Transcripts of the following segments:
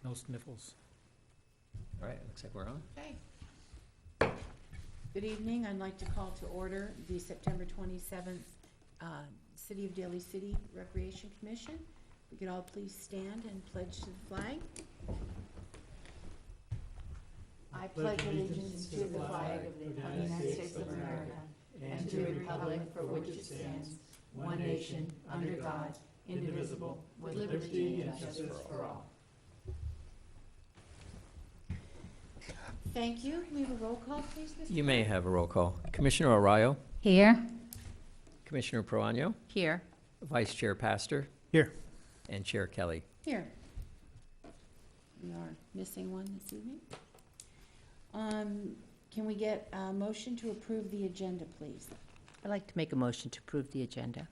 No sniffles. All right, looks like we're on. Okay. Good evening. I'd like to call to order the September 27th City of Daly City Recreation Commission. We could all please stand and pledge to the flag. I pledge allegiance to the flag of the United States of America and to the republic for which it stands, one nation, under God, indivisible, with liberty and justice for all. Thank you. Can we have a roll call, please, Mr. You may have a roll call. Commissioner Arroyo, Here. Commissioner Proano, Here. Vice Chair Pastor, Here. and Chair Kelly. Here. We are missing one this evening. Can we get a motion to approve the agenda, please? I'd like to make a motion to approve the agenda.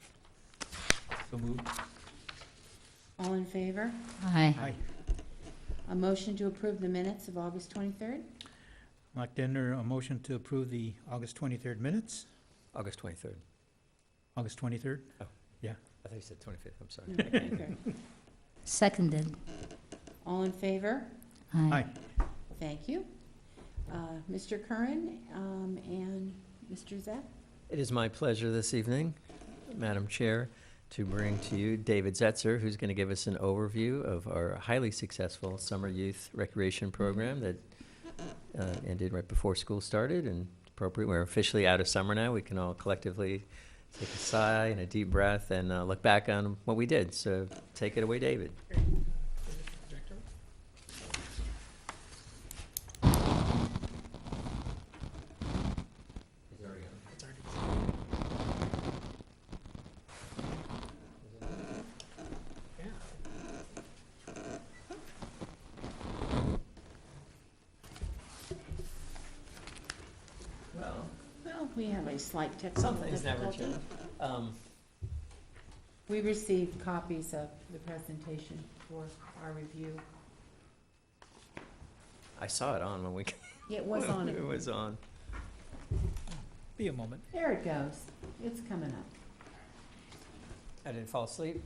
So moved. All in favor? Aye. Aye. A motion to approve the minutes of August 23rd? I'd like to enter a motion to approve the August 23rd minutes. August 23rd. August 23rd? Oh. Yeah. I thought you said 25th, I'm sorry. No, okay. Seconded. All in favor? Aye. Thank you. Mr. Curran and Mr. Zepp? It is my pleasure this evening, Madam Chair, to bring to you David Zetzer, who's going to give us an overview of our highly successful summer youth recreation program that ended right before school started, and appropriate. We're officially out of summer now. We can all collectively take a sigh and a deep breath and look back on what we did. So take it away, David. Well, we have a slight technical Some things never difficulty. change. We received copies of the presentation for our review. I saw it on when we. It was on. It was on. Be a moment. There it goes. It's coming up. I didn't fall asleep.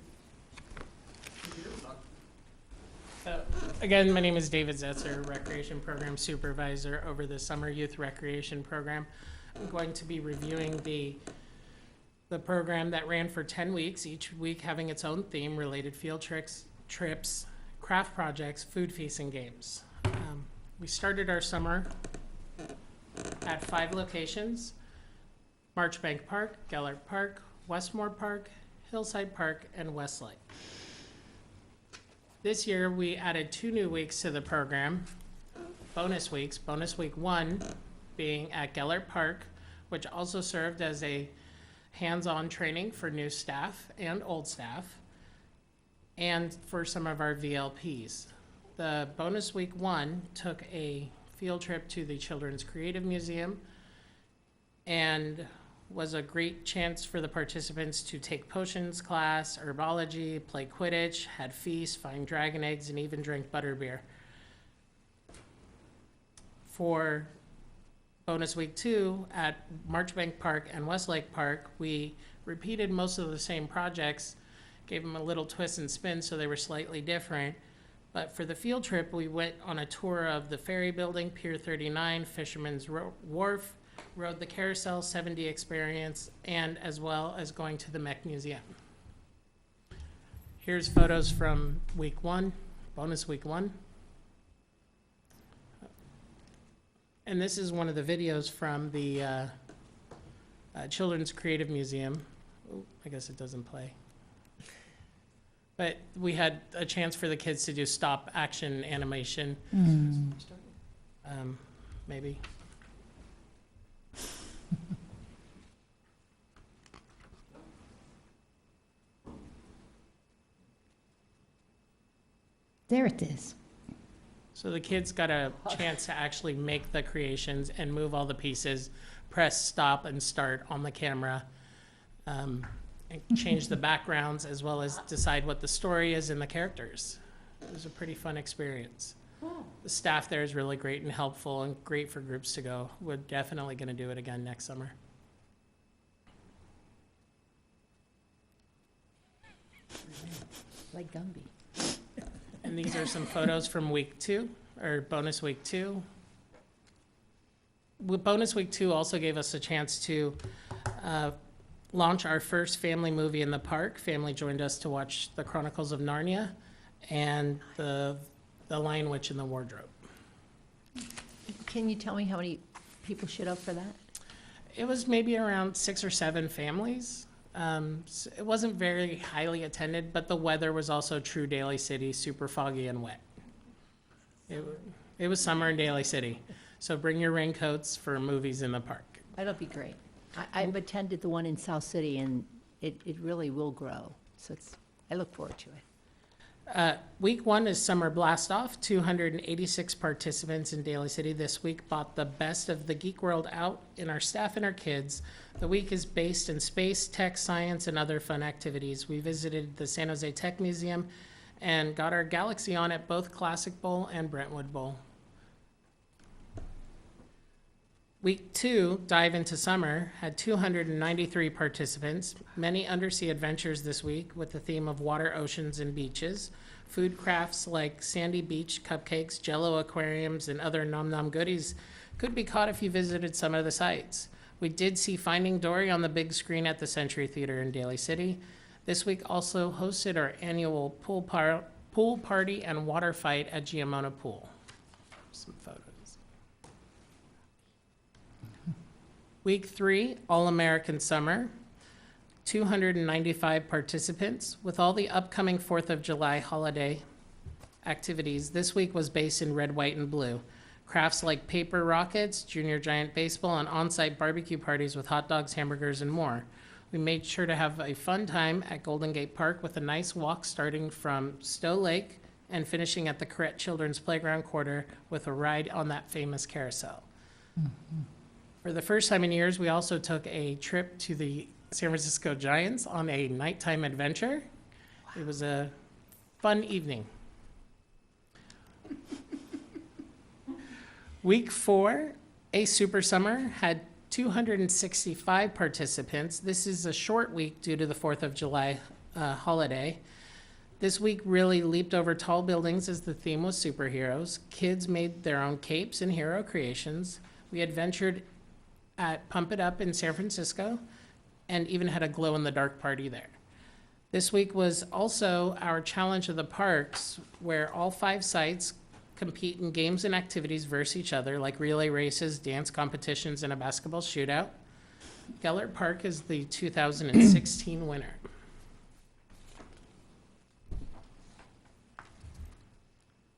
Again, my name is David Zetzer, Recreation Program Supervisor over the Summer Youth Recreation Program. I'm going to be reviewing the program that ran for 10 weeks, each week having its own theme, related field trips, craft projects, food feasts, and games. We started our summer at 5 locations: Marchbank Park, Gellert Park, Westmore Park, Hillside Park, and Westlake. This year, we added 2 new weeks to the program, bonus weeks. Bonus week 1 being at Gellert Park, which also served as a hands-on training for new staff and old staff, and for some of our VLPs. The bonus week 1 took a field trip to the Children's Creative Museum and was a great chance for the participants to take potions class, herbology, play Quidditch, had feasts, find dragon eggs, and even drink butterbeer. For bonus week 2 at Marchbank Park and Westlake Park, we repeated most of the same projects, gave them a little twist and spin so they were slightly different. But for the field trip, we went on a tour of the ferry building, Pier 39, Fisherman's Wharf, rode the Carousel 7D experience, and as well as going to the Mech Museum. Here's photos from week 1, bonus week 1. And this is one of the videos from the Children's Creative Museum. Ooh, I guess it doesn't play. But we had a chance for the kids to do stop action animation. Maybe. There it is. So the kids got a chance to actually make the creations and move all the pieces, press stop and start on the camera, and change the backgrounds as well as decide what the story is and the characters. It was a pretty fun experience. Oh, The staff there is really great and helpful and great for groups to go. We're definitely going to do it again next summer. Like Gumby. And And these are some photos from week 2, or bonus week 2. Bonus week 2 also gave us a chance to launch our first family movie in the park. Family joined us to watch The Chronicles of Narnia and The Lion, Witch, and the Wardrobe. Can you tell me how many people showed up for that? It was maybe around 6 or 7 families. It wasn't very highly attended, but the weather was also true Daly City, super foggy and wet. It was summer in Daly City, so bring your raincoats for movies in the park. That'll be great. I've attended the one in South City, and it really will grow. So I look forward to it. Week 1 is Summer Blast Off. 286 participants in Daly City this week bought the best of the geek world out in our staff and our kids. The week is based in space, tech, science, and other fun activities. We visited the San Jose Tech Museum and got our Galaxy on at both Classic Bowl and Brentwood Bowl. Week 2, Dive into Summer, had 293 participants, many undersea adventures this week with the theme of water, oceans, and beaches. Food crafts like sandy beach cupcakes, jello aquariums, and other nom-nom goodies could be caught if you visited some of the sites. We did see Finding Dory on the big screen at the Century Theater in Daly City. This week also hosted our annual pool party and water fight at Giamona Pool. Some photos. Week 3, All-American Summer, 295 participants. With all the upcoming 4th of July holiday activities, this week was based in red, white, and blue. Crafts like paper rockets, junior giant baseball, and on-site barbecue parties with hot dogs, hamburgers, and more. We made sure to have a fun time at Golden Gate Park with a nice walk starting from Stowe Lake and finishing at the Corrette Children's Playground Quarter with a ride on that famous carousel. For the first time in years, we also took a trip to the San Francisco Giants on a nighttime adventure. It was a fun evening. Week 4, A Super Summer, had 265 participants. This is a short week due to the 4th of July holiday. This week really leaped over tall buildings as the theme was superheroes. Kids made their own capes and hero creations. We adventured at Pump It Up in San Francisco and even had a glow-in-the-dark party there. This week was also our Challenge of the Parks, where all 5 sites compete in games and activities versus each other, like relay races, dance competitions, and a basketball shootout. Gellert Park is the 2016 winner.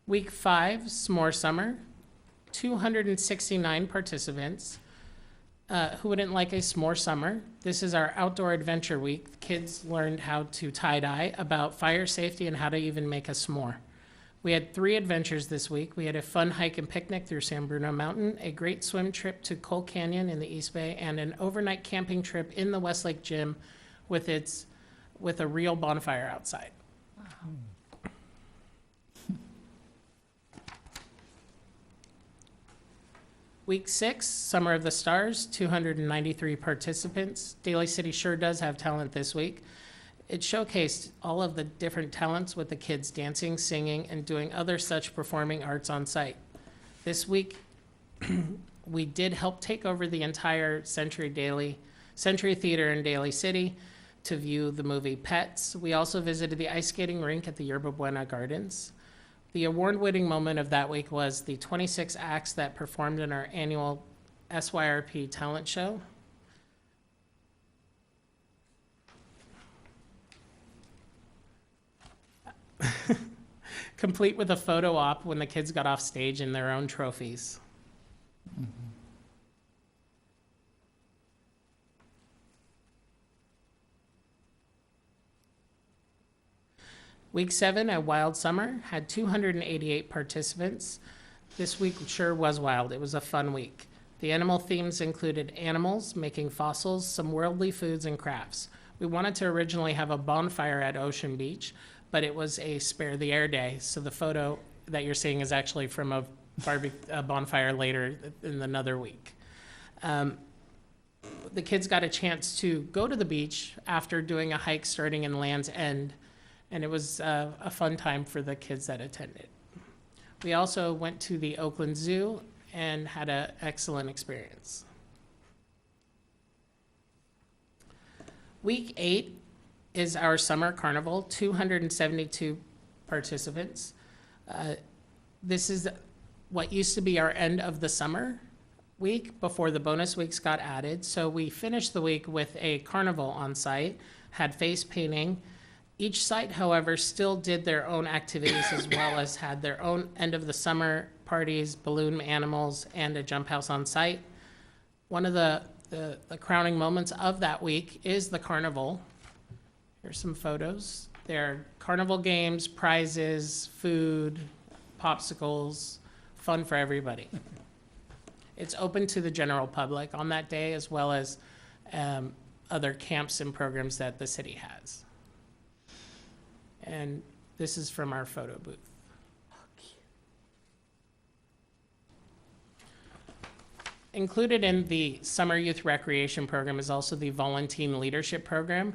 Week 5, S'more Summer, 269 participants. Who wouldn't like a s'more summer? This is our outdoor adventure week. Kids learned how to tie-dye, about fire safety, and how to even make a s'more. We had 3 adventures this week. We had a fun hike and picnic through San Bruno Mountain, a great swim trip to Cole Canyon in the East Bay, and an overnight camping trip in the Westlake Gym with a real bonfire outside. Week 6, Summer of the Stars, 293 participants. Daly City sure does have talent this week. It showcased all of the different talents with the kids dancing, singing, and doing other such performing arts on site. This week, we did help take over the entire Century Theater in Daly City to view the movie Pets. We also visited the ice skating rink at the Yerba Buena Gardens. The award-winning moment of that week was the 26 acts that performed in our annual SYRP talent show. Complete with a photo op when the kids got off stage in their own trophies. Week 7 at Wild Summer had 288 participants. This week sure was wild. It was a fun week. The animal themes included animals, making fossils, some worldly foods, and crafts. We wanted to originally have a bonfire at Ocean Beach, but it was a spare the air day, so the photo that you're seeing is actually from a bonfire later in another week. The kids got a chance to go to the beach after doing a hike starting in Land's End and it was a fun time for the kids that attended. We also went to the Oakland Zoo and had an excellent experience. Week 8 is our summer carnival, 272 participants. This is what used to be our end of the summer week before the bonus weeks got added. So we finished the week with a carnival on site, had face painting. Each site, however, still did their own activities as well as had their own end of the summer parties, balloon animals, and a jump house on site. One of the crowning moments of that week is the carnival. Here's some photos. There are carnival games, prizes, food, popsicles, fun for everybody. It's open to the general public on that day, as well as other camps and programs that the city has. And this is from our photo booth. Included in the Summer Youth Recreation Program is also the Volunteer Leadership Program.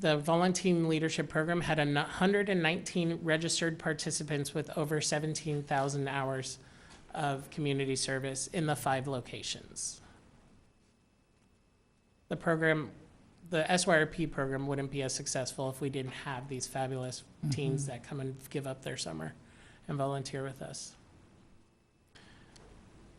The Volunteer Leadership Program had 119 registered participants with over 17,000 hours of community service in the 5 locations. The program, the SYRP program wouldn't be as successful if we didn't have these fabulous teens that come and give up their summer and volunteer with us.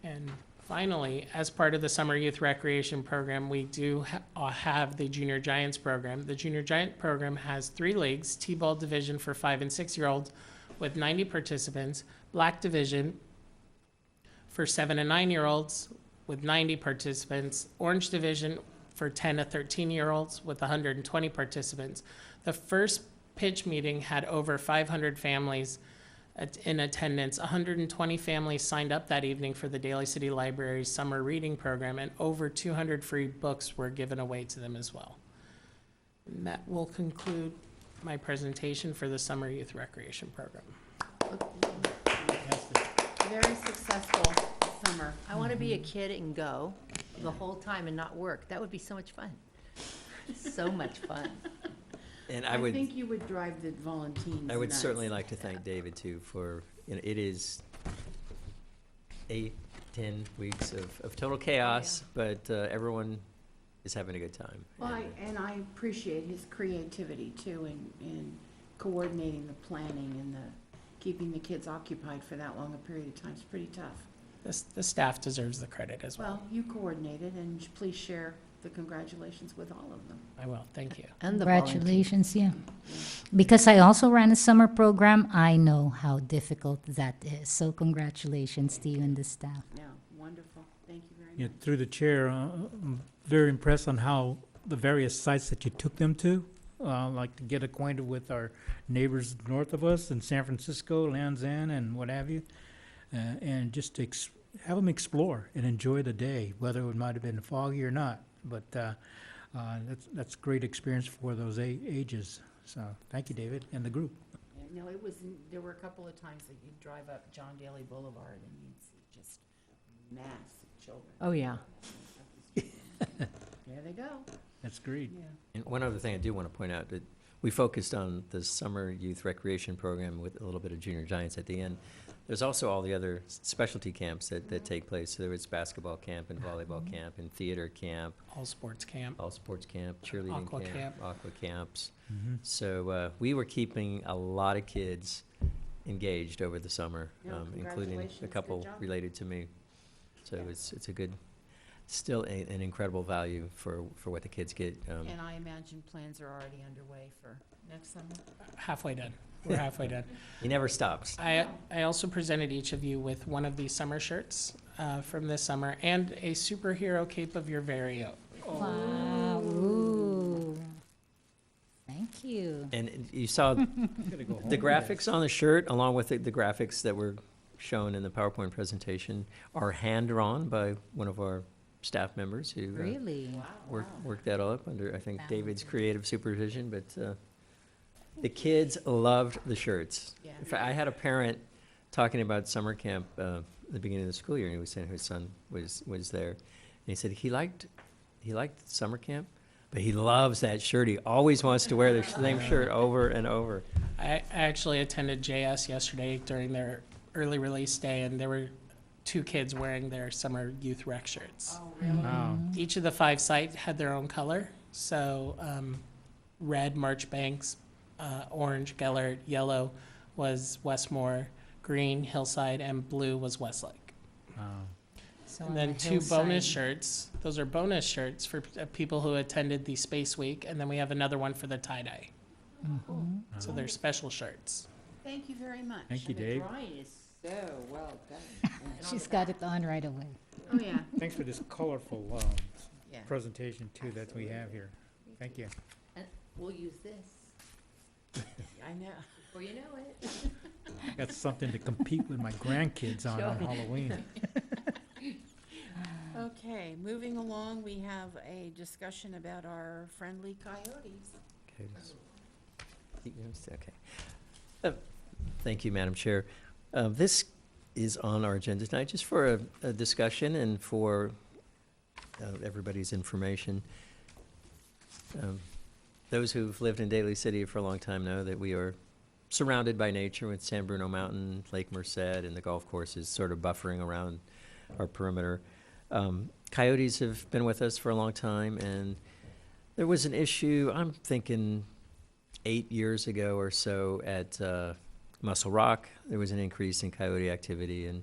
And finally, as part of the Summer Youth Recreation Program, we do have the Junior Giants program. The Junior Giant program has 3 leagues: T-ball division for 5 and 6-year-olds with 90 participants, black division for 7 and 9-year-olds with 90 participants, orange division for 10 to 13-year-olds with 120 participants. The first pitch meeting had over 500 families in attendance. 120 families signed up that evening for the Daly City Library's summer reading program, and over 200 free books were given away to them as well. And that will conclude my presentation for the Summer Youth Recreation Program. Very successful summer. I want to be a kid and go the whole time and not work. That would be so much fun. So much fun. And I think you would drive the volunteers I would nuts. certainly like to thank David too for, it is 8, 10 weeks of total chaos, but everyone is having a good time. Well, I appreciate his creativity too in coordinating the planning and keeping the kids occupied for that long a period of time. It's pretty tough. The staff deserves the credit as well. Well, you coordinated, and please share the congratulations with all of them. I will, thank you. And the Congratulations, yeah. Because I also ran a summer program, I know how difficult that is. So congratulations to you and the staff. Yeah, wonderful. Thank you very Yeah, much. through the chair, I'm very impressed on how the various sites that you took them to, like to get acquainted with our neighbors north of us in San Francisco, Land's End, and what have you, and just to have them explore and enjoy the day, whether it might have been foggy or not. But that's great experience for those ages. So thank you, David, and the group. No, there were a couple of times that you'd drive up John Daly Boulevard and you'd see just mass of children. Oh, yeah. There they go. That's great. Yeah. And one other thing I do want to point out, that we focused on the Summer Youth Recreation Program with a little bit of Junior Giants at the end. There's also all the other specialty camps that take place. So there was basketball camp and volleyball camp and theater camp, All sports camp. all sports camp, cheerleading Aqua camp. aqua camps. Mhm. So we were keeping a lot of kids engaged over the summer, Yeah, including a congratulations. couple Good job. related to me. So Yeah. it's a good, still an incredible value for what the kids get. And I imagine plans are already underway for next summer. Halfway done. We're halfway done. He never stops. I also presented each of you with one of these summer shirts from this summer and a superhero cape of your very own. Wow, ooh. Thank you. And you saw the graphics on the shirt, along with the graphics that were shown in the PowerPoint presentation, are hand-drawn by one of our staff members who Really? worked that all up under, I think, David's Talented. creative supervision. But the kids loved the shirts. Yeah. In fact, I had a parent talking about summer camp at the beginning of the school year, and he was saying his son was there. And he said he liked summer camp, but he loves that shirt. He always wants to wear the same shirt over and over. I actually attended JS yesterday during their early release day, and there were 2 kids wearing their summer youth rec shirts. Oh, really? Wow. Each of the 5 sites had their own color. So red, Marchbanks, orange, Gellert, yellow was Westmore, green, Hillside, and blue was Westlake. Wow. So And on then the 2 bonus hillside- shirts. Those are bonus shirts for people who attended the Space Week, and then we have another one for the tie-dye. So they're special shirts. Thank you very much. Thank you, The Dave. drawing is so well done. She's got it on right away. Oh, yeah, Thanks for this colorful yeah. presentation too that we have here. Thank you. We'll use this I know. before you know it. Got something to compete with my grandkids on Halloween. Okay, moving along, we have a discussion about our friendly coyotes. Okay. Thank you, Madam Chair. This is on our agenda tonight just for a discussion and for everybody's information. Those who've lived in Daly City for a long time know that we are surrounded by nature with San Bruno Mountain, Lake Merced, and the golf courses sort of buffering around our perimeter. Coyotes have been with us for a long time, and there was an issue, I'm thinking 8 years ago or so at Muscle Rock. There was an increase in coyote activity, and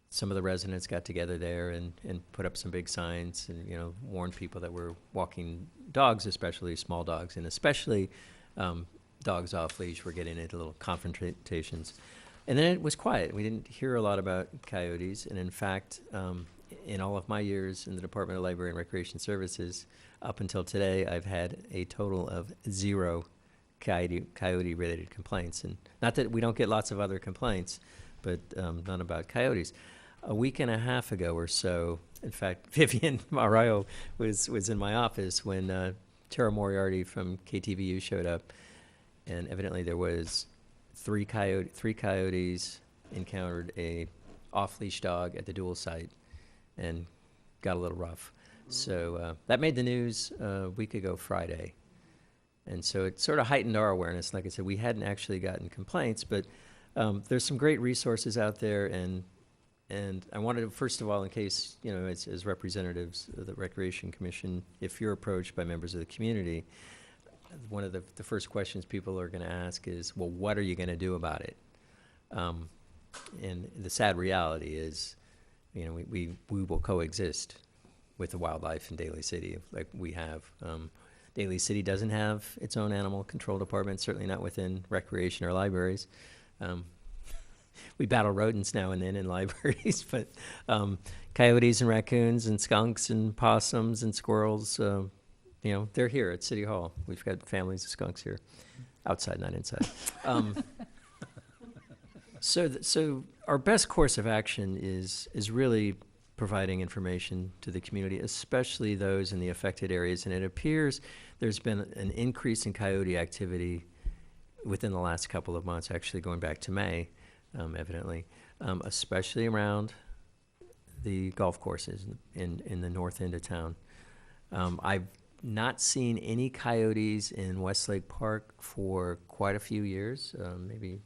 some of the residents got together there and put up some big signs and, you know, warned people that were walking dogs, especially small dogs, and especially dogs off leash were getting into little confrontations. And then it was quiet. We didn't hear a lot about coyotes. And in fact, in all of my years in the Department of Library and Recreation Services, up until today, I've had a total of 0 coyote-related complaints. And not that we don't get lots of other complaints, but none about coyotes. A week and a half ago or so, in fact, Vivian Arroyo was in my office when Tara Moriarty from KTVU showed up, and evidently there was 3 coyotes encountered a off-leash dog at the dual site and got a little rough. So that made the news a week ago Friday. And so it sort of heightened our awareness. Like I said, we hadn't actually gotten complaints, but there's some great resources out there. And I wanted to, first of all, in case, you know, as representatives of the Recreation Commission, if you're approached by members of the community, one of the first questions people are going to ask is, well, what are you going to do about it? And the sad reality is, you know, we will coexist with the wildlife in Daly City like we have. Daly City doesn't have its own animal control department, certainly not within recreation or libraries. We battle rodents now and then in libraries, but coyotes and raccoons and skunks and possums and squirrels, you know, they're here at City Hall. We've got families of skunks here, outside, not inside. So our best course of action is really providing information to the community, especially those in the affected areas. And it appears there's been an increase in coyote activity within the last couple of months, actually going back to May, evidently, especially around the golf courses in the north end of town. I've not seen any coyotes in Westlake Park for quite a few years. Maybe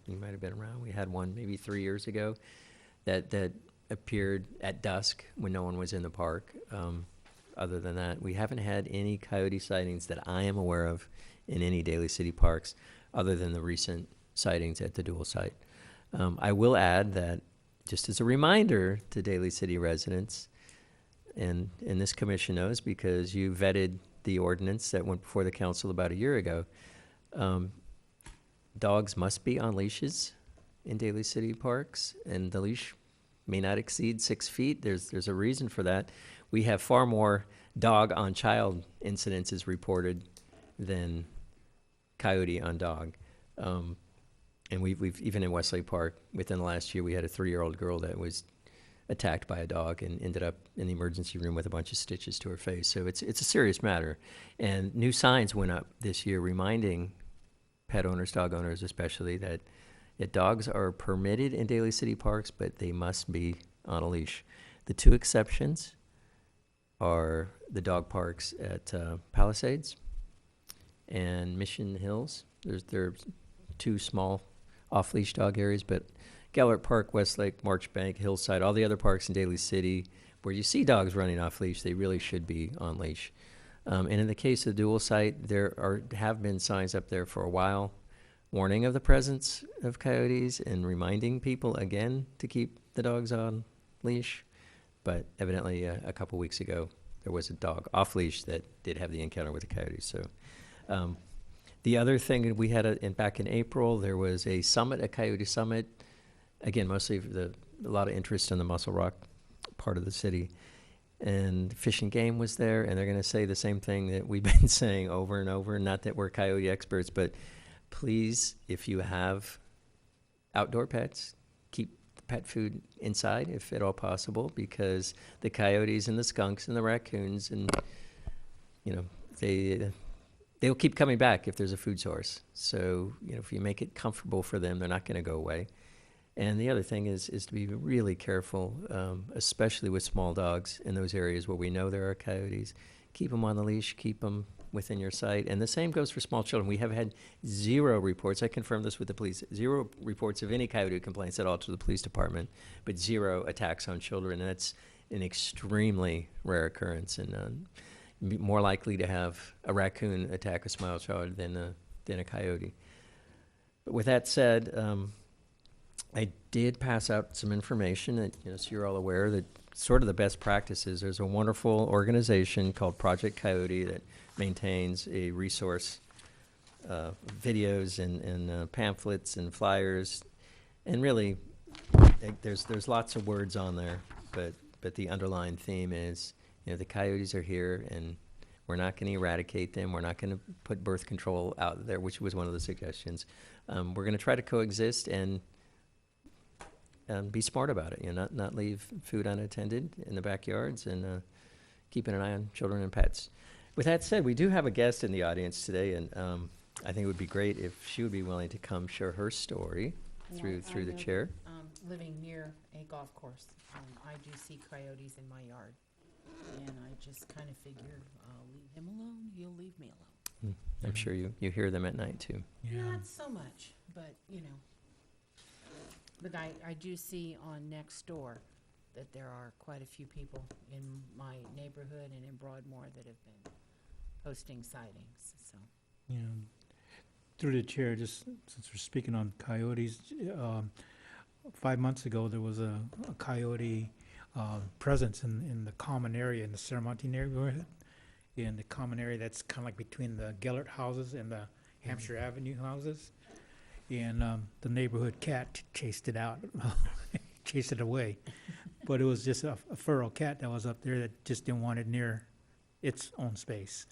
you might have been around. We had one maybe 3 years ago that appeared at dusk when no one was in the park. Other than that, we haven't had any coyote sightings that I am aware of in any Daly City parks, other than the recent sightings at the dual site. I will add that, just as a reminder to Daly City residents, and this commission knows because you vetted the ordinance that went before the council about a year ago, dogs must be on leashes in Daly City parks, and the leash may not exceed 6 feet. There's a reason for that. We have far more dog on child incidences reported than coyote on dog. And we've even in Westlake Park, within the last year, we had a 3-year-old girl that was attacked by a dog and ended up in the emergency room with a bunch of stitches to her face. So it's a serious matter. And new signs went up this year reminding pet owners, dog owners especially, that dogs are permitted in Daly City parks, but they must be on a leash. The 2 exceptions are the dog parks at Palisades and Mission Hills. There are two small off-leash dog areas, but Gellert Park, Westlake, Marchbank, Hillside, all the other parks in Daly City where you see dogs running off-leash, they really should be on leash. And in the case of the dual site, have been signs up there for a while warning of the presence of coyotes and reminding people again to keep the dogs on leash. But evidently, a couple weeks ago, there was a dog off leash that did have the encounter with the coyotes. So, the other thing we had back in April, there was a summit, a coyote summit. Again, mostly a lot of interest in the Muscle Rock part of the city. And Fish and Game was there, and they're going to say the same thing that we've been saying over and over. Not that we're coyote experts, but please, if you have outdoor pets, keep the pet food inside if at all possible, because the coyotes and the skunks and the raccoons and, they'll keep coming back if there's a food source. So, if you make it comfortable for them, they're not going to go away. And the other thing is to be really careful, especially with small dogs in those areas where we know there are coyotes. Keep them on the leash, keep them within your sight. And the same goes for small children. We have had 0 reports. I confirmed this with the police. 0 reports of any coyote complaints at all to the police department, but 0 attacks on children. And that's an extremely rare occurrence, and more likely to have a raccoon attack a small child than a coyote. But with that said, I did pass out some information that, so you're all aware that sort of the best practices. There's a wonderful organization called Project Coyote that maintains a resource, videos and pamphlets and flyers, and really, there's lots of words on there, but the underlying theme is, the coyotes are here, and we're not going to eradicate them. We're not going to put birth control out there, which was one of the suggestions. We're going to try to coexist and be smart about it. Not leave food unattended in the backyards, and keeping an eye on children and pets. With that said, we do have a guest in the audience today, and I think it would be great if she would be willing to come share her story through the chair. Living near a golf course, I do see coyotes in my yard, and I just kind of figure, I'll leave him alone, he'll leave me alone. I'm sure you hear them at night too. Yeah. Not so much, but, But I do see on Nextdoor that there are quite a few people in my neighborhood and in Broadmoor that have been posting sightings, so. Through the chair, just since we're speaking on coyotes, 5 months ago, there was a coyote presence in the common area, in the Sermonte neighborhood, in the common area that's kind of like between the Gellert houses and the Hampshire Avenue houses. And the neighborhood cat chased it out, chased it away. But it was just a feral cat that was up there that just didn't want it near its own space.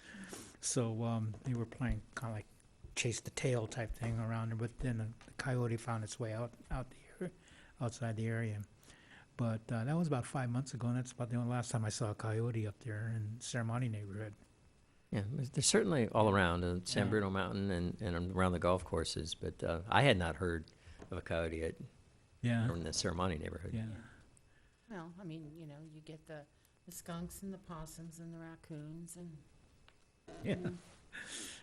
So they were playing kind of like chase the tail type thing around there. But then the coyote found its way outside the area. But that was about 5 months ago, and that's about the only last time I saw a coyote up there in Sermonte neighborhood. Yeah, they're certainly all around San Bruno Mountain and around the golf courses, but I had not heard of a coyote in the Sermonte neighborhood. Yeah. Well, I mean, you get the skunks and the possums and the raccoons and. Yeah.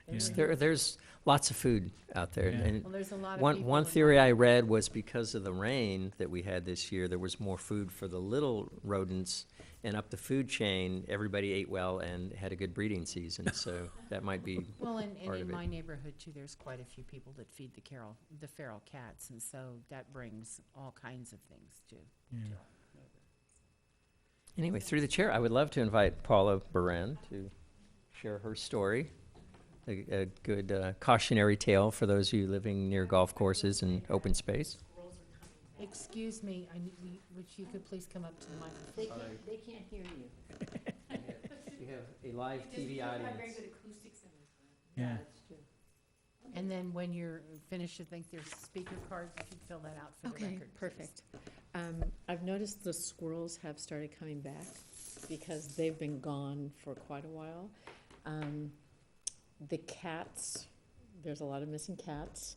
There's lots of food out there. Yeah. And Well, there's a lot of people. one theory I read was because of the rain that we had this year, there was more food for the little rodents, and up the food chain, everybody ate well and had a good breeding season. So that might be Well, and part in of it. my neighborhood too, there's quite a few people that feed the feral cats, and so that brings all kinds of things too. Yeah. Anyway, through the chair, I would love to invite Paula Baran to share her story. A good cautionary tale for those of you living near golf courses and open space. Excuse me, would you could please come up to the microphone? They can't hear you. We have a live TV audience. Yeah. And then when you're finished, I think there's speaker cards, if you'd fill that out for the Okay, record. please. perfect. I've noticed the squirrels have started coming back because they've been gone for quite a while. The cats, there's a lot of missing cats.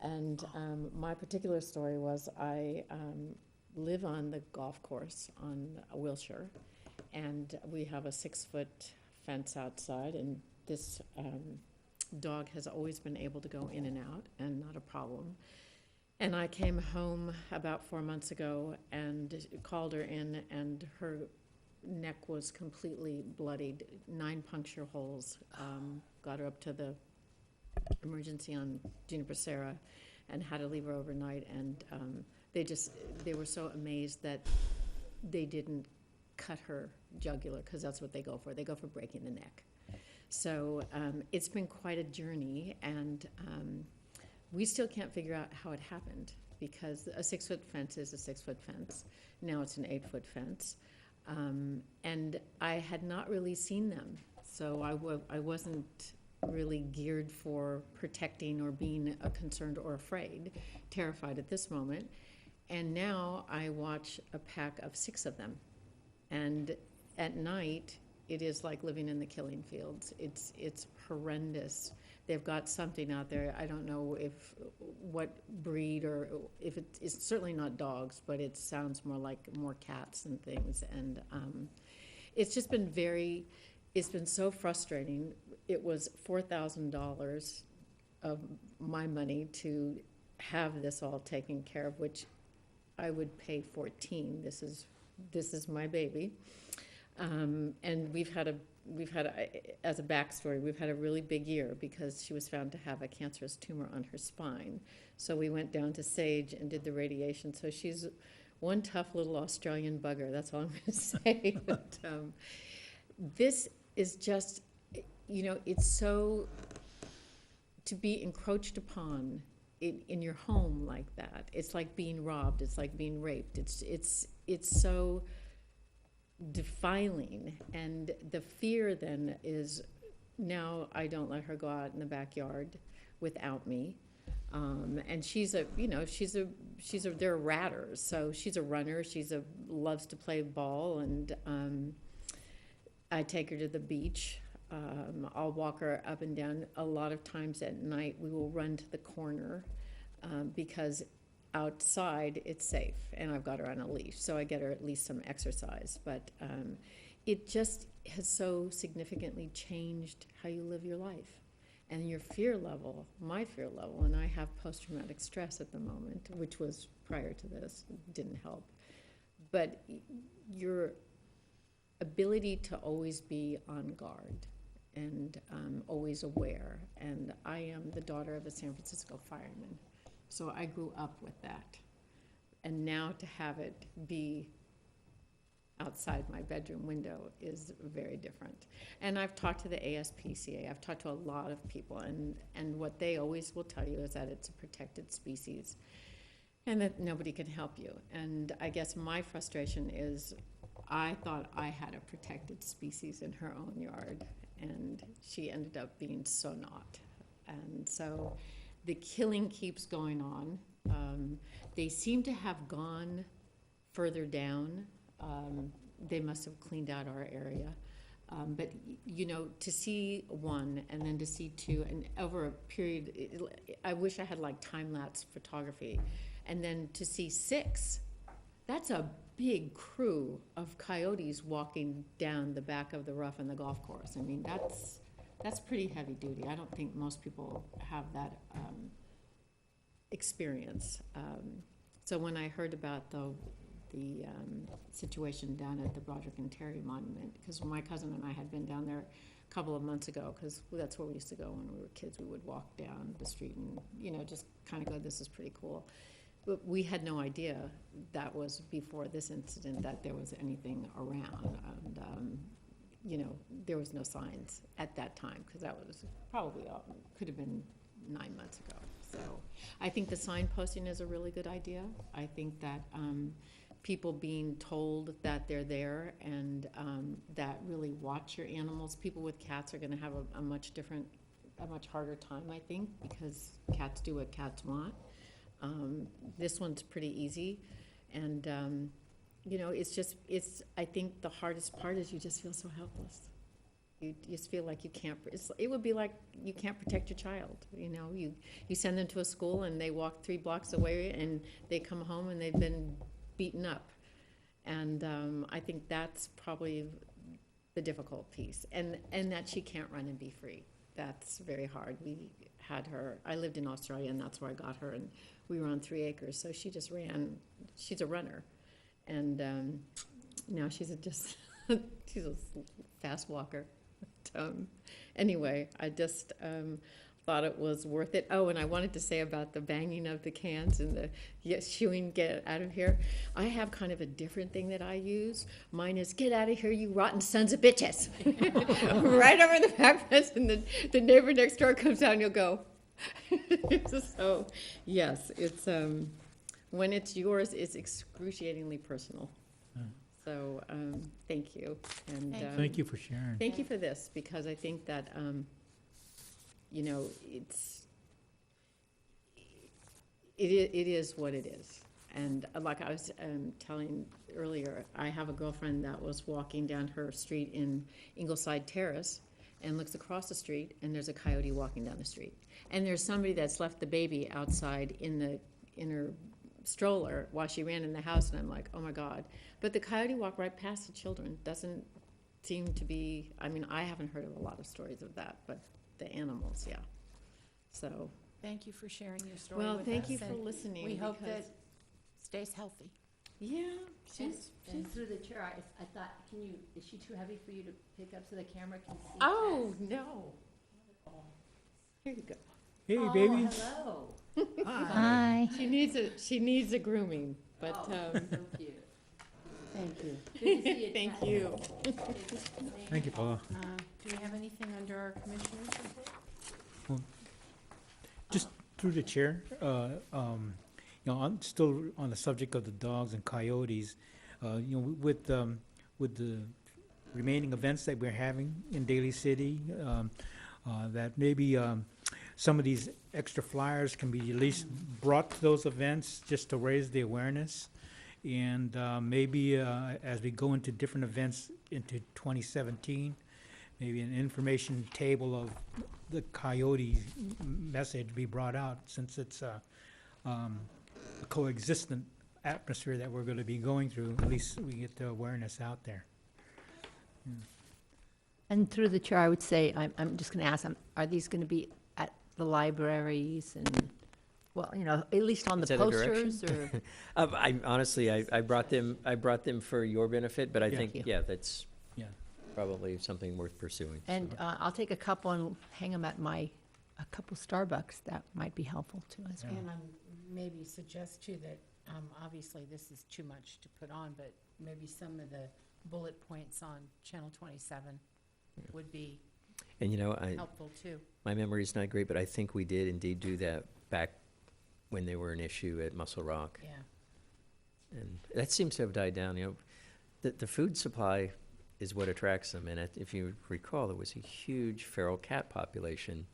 And my particular story was I live on the golf course on Wilshire. And we have a 6-foot fence outside, and this dog has always been able to go in and out and not a problem. And I came home about 4 months ago and called her in, and her neck was completely bloodied, 9 puncture holes. Got her up to the emergency on Juniper Serra and had to leave her overnight. And they were so amazed that they didn't cut her jugular, because that's what they go for. They go for breaking the neck. So it's been quite a journey, and we still can't figure out how it happened, because a 6-foot fence is a 6-foot fence. Now it's an 8-foot fence. And I had not really seen them, so I wasn't really geared for protecting or being concerned or afraid, terrified at this moment. And now I watch a pack of 6 of them. And at night, it is like living in the killing fields. It's horrendous. They've got something out there. I don't know what breed, or if it's certainly not dogs, but it sounds more cats and things. And it's just been it's been so frustrating. It was $4,000 of my money to have this all taken care of, which I would pay $14. This is my baby. And we've had as a backstory, we've had a really big year because she was found to have a cancerous tumor on her spine. So we went down to Sage and did the radiation. So she's one tough little Australian bugger. That's all I'm going to say. But this is just, it's so, to be encroached upon in your home like that. It's like being robbed. It's like being raped. It's so defiling. And the fear then is, now I don't let her go out in the backyard without me. And they're ratters, so she's a runner. Loves to play ball, and I take her to the beach. I'll walk her up and down. A lot of times at night, we will run to the corner because outside it's safe, and I've got her on a leash, so I get her at least some exercise. But it just has so significantly changed how you live your life and your fear level, my fear level. And I have post-traumatic stress at the moment, which was prior to this, didn't help. But your ability to always be on guard and always aware. And I am the daughter of a San Francisco fireman, so I grew up with that. And now to have it be outside my bedroom window is very different. And I've talked to the ASPCA, I've talked to a lot of people, and what they always will tell you is that it's a protected species and that nobody can help you. And I guess my frustration is I thought I had a protected species in her own yard, and she ended up being so not. And so the killing keeps going on. They seem to have gone further down. They must have cleaned out our area. But, to see 1 and then to see 2, and over a period, I wish I had like time-lapse photography, and then to see 6, that's a big crew of coyotes walking down the back of the rough in the golf course. I mean, that's pretty heavy duty. I don't think most people have that experience. So when I heard about the situation down at the Broderick and Terry Monument, because my cousin and I had been down there a couple of months ago, because that's where we used to go when we were kids. We would walk down the street and, just kind of go, this is pretty cool. But we had no idea that was before this incident that there was anything around. And, there was no signs at that time, because that was probably, could have been 9 months ago. So I think the signposting is a really good idea. I think that people being told that they're there and that really watch your animals. People with cats are going to have a much harder time, I think, because cats do what cats want. This one's pretty easy. And, I think the hardest part is you just feel so helpless. You just feel like you can't, it would be like you can't protect your child. You send them to a school and they walk 3 blocks away and they come home and they've been beaten up. And I think that's probably the difficult piece, and that she can't run and be free. That's very hard. We had her, I lived in Australia, and that's where I got her, and we were on 3 acres, so she just ran. She's a runner, and now she's she's a fast walker. Anyway, I just thought it was worth it. Oh, and I wanted to say about the banging of the cans and the shooing, get out of here. I have kind of a different thing that I use. Mine is, get out of here, you rotten sons of bitches. Right over the back fence, and the neighbor next door comes out and you'll go. So, yes, it's, when it's yours, it's excruciatingly personal. So, thank you. And Thank you for sharing. thank you for this, because I think that, you know, it is what it is. And like I was telling earlier, I have a girlfriend that was walking down her street in Ingleside Terrace and looks across the street, and there's a coyote walking down the street. And there's somebody that's left the baby outside in her stroller while she ran in the house, and I'm like, oh my God. But the coyote walked right past the children. Doesn't seem to be, I mean, I haven't heard of a lot of stories of that, but the animals, yeah. So, Thank you for sharing your story with us. well, thank you for and listening. We hope that because- stays healthy. Yeah, And she's, through the chair, I thought, is she too heavy for you to pick up so the camera can see? oh, no. Here you go. Hey, Oh, baby. hello. Hi. She needs a grooming, but, Oh, so cute. Thank you. Good to see you. thank Kat. you. Thank you, Paula. Do we have anything under our commissioners report? Just through the chair, you know, I'm still on the subject of the dogs and coyotes. You know, with the remaining events that we're having in Daly City, that maybe some of these extra flyers can be at least brought to those events just to raise the awareness. And maybe as we go into different events into 2017, maybe an information table of the coyote message be brought out, since it's a coexistent atmosphere that we're going to be going through. At least we get the awareness out there. And through the chair, I would say, I'm just going to ask, are these going to be at the libraries and, well, you know, at least on Is the that a direction? posters or? I honestly, I brought them for your benefit, but I Yeah. think, Thank you. yeah, that's Yeah. probably something worth pursuing. And so. I'll take a couple and hang them at a couple Starbucks. That might be helpful too as well. And maybe suggest too that, obviously this is too much to put on, but maybe some of the bullet points on Channel 27 would be And you know, helpful too. my memory's not great, but I think we did indeed do that back when they were an issue at Muscle Rock. Yeah. And that seems to have died down, you know. The food supply is what attracts them, and if you recall, there was a huge feral cat population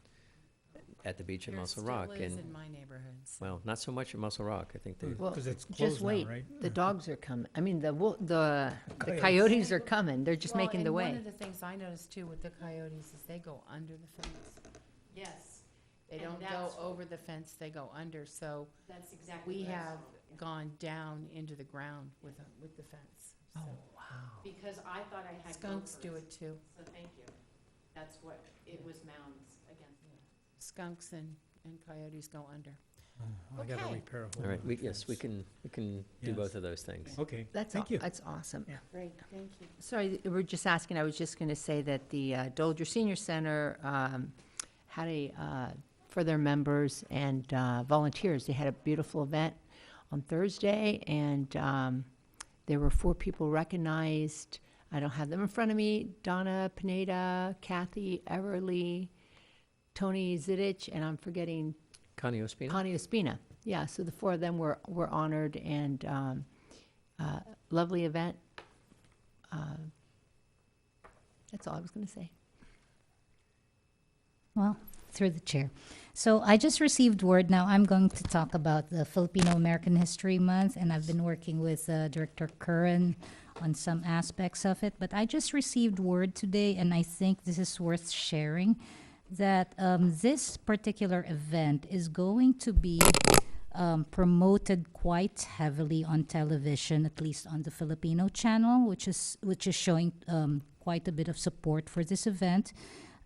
at the beach at Muscle Rock. There still is And in my neighborhoods. well, not so much at Muscle Rock. I think they, Well, Because it's just closed now, wait. right? The dogs are coming. I mean, the Coyotes. coyotes are coming. They're just making the One way. of the things I noticed too with the coyotes is they go under the fence. Yes, They And don't go that's- over the fence, they go under, so that's exactly we what I have saw. gone down into the ground with the fence. Oh, So wow. Because I thought I had Skunks do gophers. it too. So thank you. That's what, it was mounds against me. Skunks and coyotes go under. Oh, I got to Okay. repair a hole. all right, in the yes, we fence. can do Yes. both of those things. Okay, That's thank you. That's awesome. Yeah. Great, thank you. Sorry, we're just asking, I was just going to say that the Dolger Senior Center had for their members and volunteers, they had a beautiful event on Thursday, and there were 4 people recognized. I don't have them in front of me. Donna Pineda, Kathy Everly, Tony Zidich, and I'm forgetting Connie Ospina? Connie Ospina. Yeah, so the 4 of them were honored, and lovely event. That's all I was going to say. Well, through the chair. So I just received word. Now I'm going to talk about the Filipino American History Month, and I've been working with Director Curran on some aspects of it. But I just received word today, and I think this is worth sharing, that this particular event is going to be promoted quite heavily on television, at least on the Filipino channel, which is showing quite a bit of support for this event.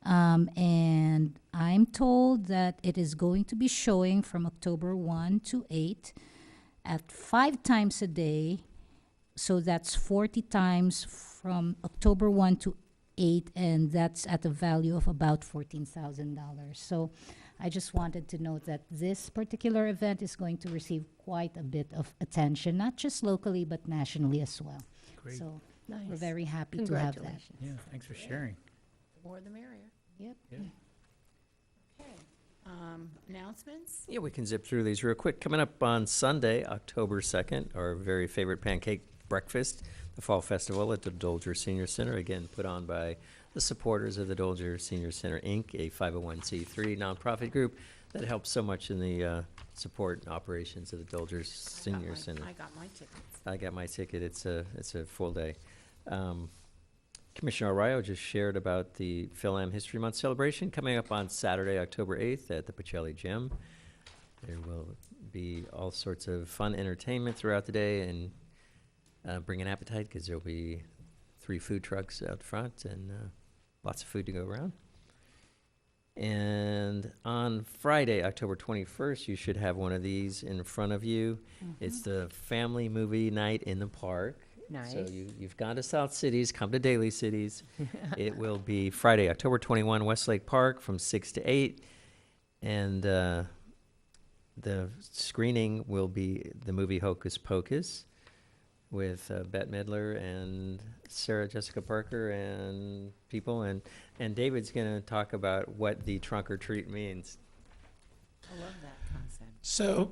And I'm told that it is going to be showing from October 1 to 8 at 5 times a day. So that's 40 times from October 1 to 8, and that's at a value of about $14,000. So I just wanted to note that this particular event is going to receive quite a bit of attention, not just locally, but nationally as well. Great. So Nice. we're very happy to have that. Congratulations. Yeah, thanks for sharing. The more the merrier. Yep. Yeah. Okay. Announcements? Yeah, we can zip through these real quick. Coming up on Sunday, October 2nd, our very favorite pancake breakfast, the Fall Festival at the Dolger Senior Center, again, put on by the supporters of the Dolger Senior Center, Inc., a 501c3 nonprofit group that helps so much in the support and operations of the Dolger Senior Center. I got my tickets. I got my ticket. It's a full day. Commissioner Arroyo just shared about the Phil-Am History Month celebration coming up on Saturday, October 8th at the Pacelli Gym. There will be all sorts of fun entertainment throughout the day, and bring an appetite because there'll be 3 food trucks out front and lots of food to go around. And on Friday, October 21st, you should have one of these in front of you. It's the family movie night in the park. Nice. So you've gone to South Cities, come to Daly Cities. It will be Friday, October 21, Westlake Park from 6 to 8. And the screening will be the movie Hocus Pocus with Bette Midler and Sarah Jessica Parker and people. And David's going to talk about what the trunk or treat means. I love that concept. So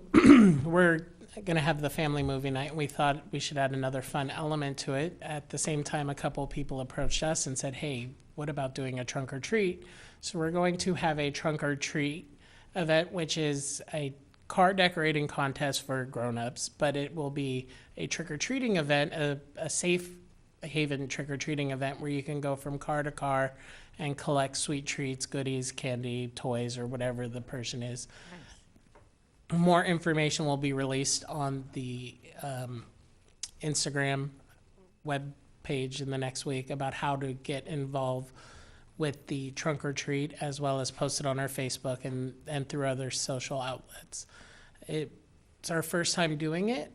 we're going to have the family movie night. We thought we should add another fun element to it. At the same time, a couple of people approached us and said, hey, what about doing a trunk or treat? So we're going to have a trunk or treat event, which is a car decorating contest for grown-ups, but it will be a trick-or-treating event, a safe haven trick-or-treating event where you can go from car to car and collect sweet treats, goodies, candy, toys, or whatever the person is. More information will be released on the Instagram web page in the next week about how to get involved with the trunk or treat, as well as posted on our Facebook and through other social outlets. It's our first time doing it.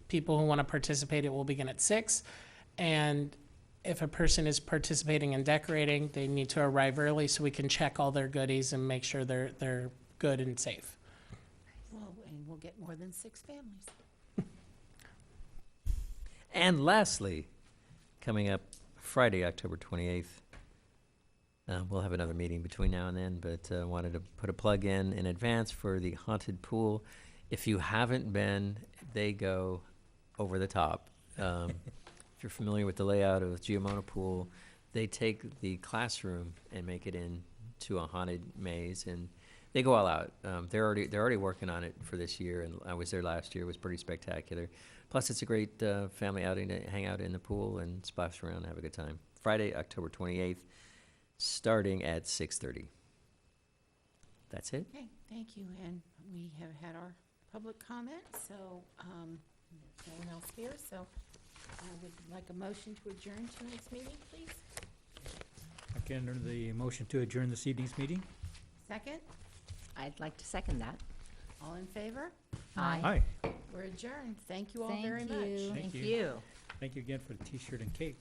People who want to participate, it will begin at 6. And if a person is participating in decorating, they need to arrive early so we can check all their goodies and make sure they're good and safe. Well, and we'll get more than 6 families. And lastly, coming up Friday, October 28th, we'll have another meeting between now and then, but wanted to put a plug in advance for the Haunted Pool. If you haven't been, they go over the top. If you're familiar with the layout of Giamono Pool, they take the classroom and make it into a haunted maze, and they go all out. They're already working on it for this year, and I was there last year. It was pretty spectacular. Plus, it's a great family outing to hang out in the pool and splash around and have a good time. Friday, October 28th, starting at 6:30. That's it. Okay, thank you. And we have had our public comment, so there's no one else here. So I would like a motion to adjourn tonight's meeting, please. I can enter the motion to adjourn this evening's meeting. Second, I'd like to second that. all in favor? Aye. We're adjourned. Thank you all Thank very much. you. Thank you. Thank you again for the T-shirt and cake.